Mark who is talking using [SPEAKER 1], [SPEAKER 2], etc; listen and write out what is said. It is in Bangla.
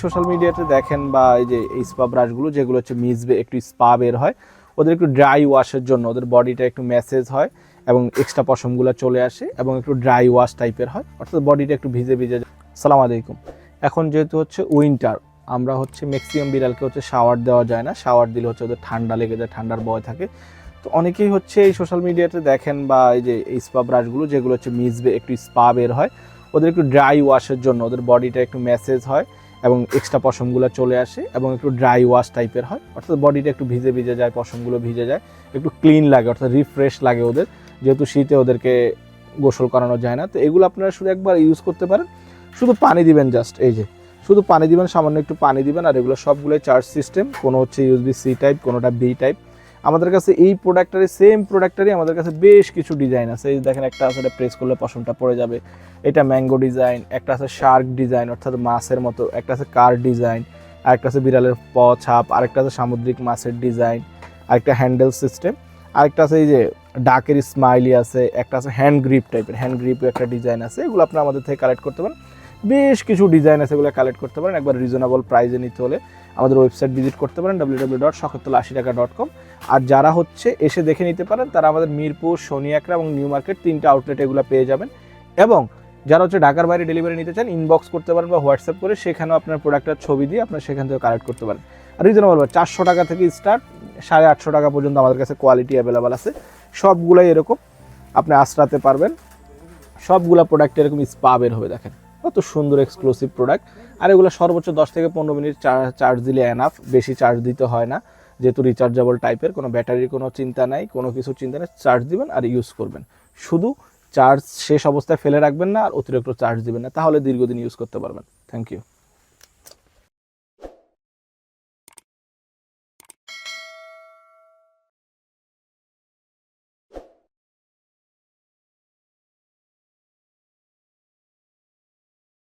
[SPEAKER 1] সোশ্যাল মিডিয়াতে দেখেন বা এই যে এই স্পা ব্রাশগুলো যেগুলো হচ্ছে মিসবে একটু স্পা বের হয়, ওদের একটু ড্রাই ওয়াশের জন্য ওদের বডিটা একটু ম্যাসেজ হয় এবং এক্সট্রা পশমগুলো চলে আসে এবং একটু ড্রাই ওয়াশ টাইপের হয়, অর্থাৎ বডিটা একটু ভিজে ভিজে। সালাম আলাইকুম। এখন যেহেতু হচ্ছে উইন্টার, আমরা হচ্ছে ম্যাক্সিমাম বিড়ালকে হচ্ছে শাওয়ার দেওয়া যায় না, শাওয়ার দিলে হচ্ছে ওদের ঠান্ডা লেগে যায়, ঠান্ডার ভয় থাকে। তো অনেকেই হচ্ছে এই সোশ্যাল মিডিয়াতে দেখেন বা এই যে এই স্পা ব্রাশগুলো যেগুলো হচ্ছে মিসবে একটু স্পা বের হয়, ওদের একটু ড্রাই ওয়াশের জন্য ওদের বডিটা একটু ম্যাসেজ হয় এবং এক্সট্রা পশমগুলো চলে আসে এবং একটু ড্রাই ওয়াশ টাইপের হয়, অর্থাৎ বডিটা একটু ভিজে ভিজে যায়, পশমগুলো ভিজে যায়, একটু ক্লিন লাগে, অর্থাৎ রিফ্রেশ লাগে ওদের, যেহেতু শীতে ওদেরকে গোসল করানো যায় না। তো এগুলো আপনারা শুধু একবার ইউজ করতে পারেন, শুধু পানি দিবেন, জাস্ট এই যে শুধু পানি দিবেন, সামান্য একটু পানি দিবেন। আর এগুলো সবগুলোই চার্জ সিস্টেম, কোনো হচ্ছে USB-C টাইপ, কোনোটা B টাইপ। আমাদের কাছে এই প্রোডাক্টারই, সেম প্রোডাক্টারই আমাদের কাছে বেশ কিছু ডিজাইন আছে। এই দেখেন, একটা আছে, এটা প্রেস করলে পশমটা পড়ে যাবে, এটা ম্যাঙ্গো ডিজাইন, একটা আছে শার্ক ডিজাইন অর্থাৎ মাছের মতো, একটা আছে কার ডিজাইন, আরেকটা আছে বিড়ালের প ছাপ, আরেকটা আছে সামুদ্রিক মাছের ডিজাইন, আরেকটা হ্যান্ডেল সিস্টেম, আরেকটা আছে এই যে ডাকের স্মাইলি আছে, একটা আছে হ্যান্ড গ্রিপ টাইপের, হ্যান্ড গ্রিপও একটা ডিজাইন আছে। এগুলো আপনারা আমাদের থেকে কালেক্ট করতে পারেন, বেশ কিছু ডিজাইন আছে, এগুলো কালেক্ট করতে পারেন। একবার রিজনেবল প্রাইসে নিতে হলে আমাদের ওয়েবসাইট ভিজিট করতে পারেন www.shokottola80taka.com। আর যারা হচ্ছে এসে দেখে নিতে পারেন, তারা আমাদের মিরপুর, শনিয়াকড়া এবং নিউ মার্কেট 3টা আউটলেট এগুলো পেয়ে যাবেন। এবং যারা হচ্ছে ঢাকার বাইরে ডেলিভারি নিতে চান, ইনবক্স করতে পারেন বা হোয়াটসঅ্যাপ করে, সেখানেও আপনার প্রোডাক্টের ছবি দিয়ে আপনার সেখান থেকে কালেক্ট করতে পারেন। আর রিজনেবল 400 টাকা থেকে স্টার্ট, 850 টাকা পর্যন্ত আমাদের কাছে কোয়ালিটি অ্যাভেলেবেল আছে। সবগুলাই এরকম আপনি আঁচড়াতে পারবেন, সবগুলা প্রোডাক্ট এরকম স্পা বের হবে। দেখেন কত সুন্দর এক্সক্লুসিভ প্রোডাক্ট। আর এগুলো সর্বোচ্চ 10 থেকে 15 মিনিট চার্জ দিলে এনাফ, বেশি চার্জ দিতে হয় না, যেহেতু রিচার্জেবল টাইপের, কোনো ব্যাটারির কোনো চিন্তা নাই, কোনো কিছু চিন্তা নেই। চার্জ দিবেন আর ইউজ করবেন, শুধু চার্জ শেষ অবস্থায় ফেলে রাখবেন না আর অতিরিক্ত চার্জ দিবেন না, তাহলে দীর্ঘদিন ইউজ করতে পারবেন। Thank you.